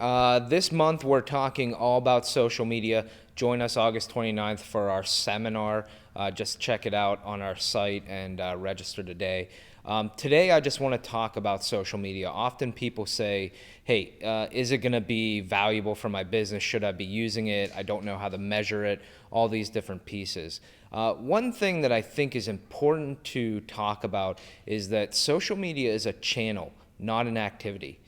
This month we're talking all about social media. Join us August 29th for our seminar. Just check it out on our site and register today. Today I just want to talk about social media. Often people say, hey, is it going to be valuable for my business? Should I be using it? I don't know how to measure it, all these different pieces. One thing that I think is important to talk about is that social media is a channel, not an activity.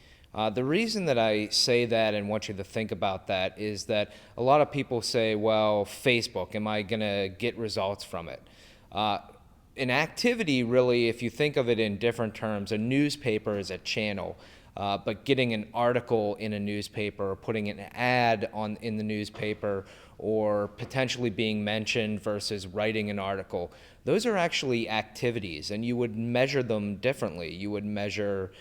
The reason that I say that and want you to think about that is that a lot of people say, well, Facebook, am I going to get results from it? An activity, really, if you think of it in different terms, a newspaper is a channel, but getting an article in a newspaper or putting an ad in the newspaper or potentially being mentioned versus writing an article, those are actually activities, and you would measure them differently. You would measure,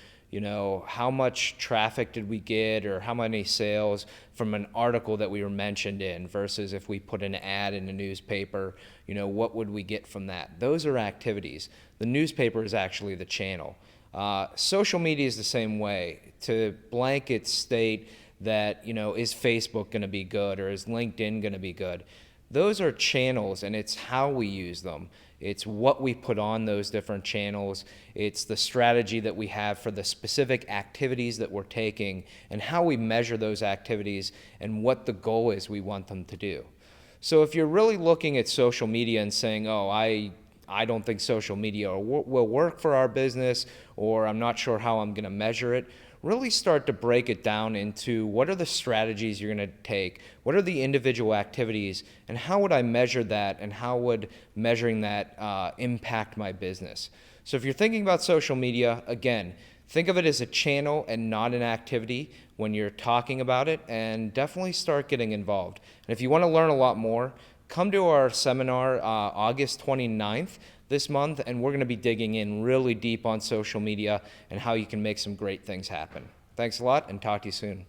how much traffic did we get or how many sales from an article that we were mentioned in versus if we put an ad in a newspaper, what would we get from that? Those are activities. The newspaper is actually the channel. Social media is the same way. To blanket state that, is Facebook going to be good or is LinkedIn going to be good? Those are channels, and it's how we use them. It's what we put on those different channels. It's the strategy that we have for the specific activities that we're taking and how we measure those activities and what the goal is we want them to do. So if you're really looking at social media and saying, oh, I don't think social media will work for our business, or I'm not sure how I'm going to measure it, really start to break it down into what are the strategies you're going to take, what are the individual activities, and how would I measure that, and how would measuring that impact my business. So if you're thinking about social media, again, think of it as a channel and not an activity when you're talking about it, and definitely start getting involved. And if you want to learn a lot more, come to our seminar August 29th this month, and we're going to be digging in really deep on social media and how you can make some great things happen. Thanks a lot, and talk to you soon.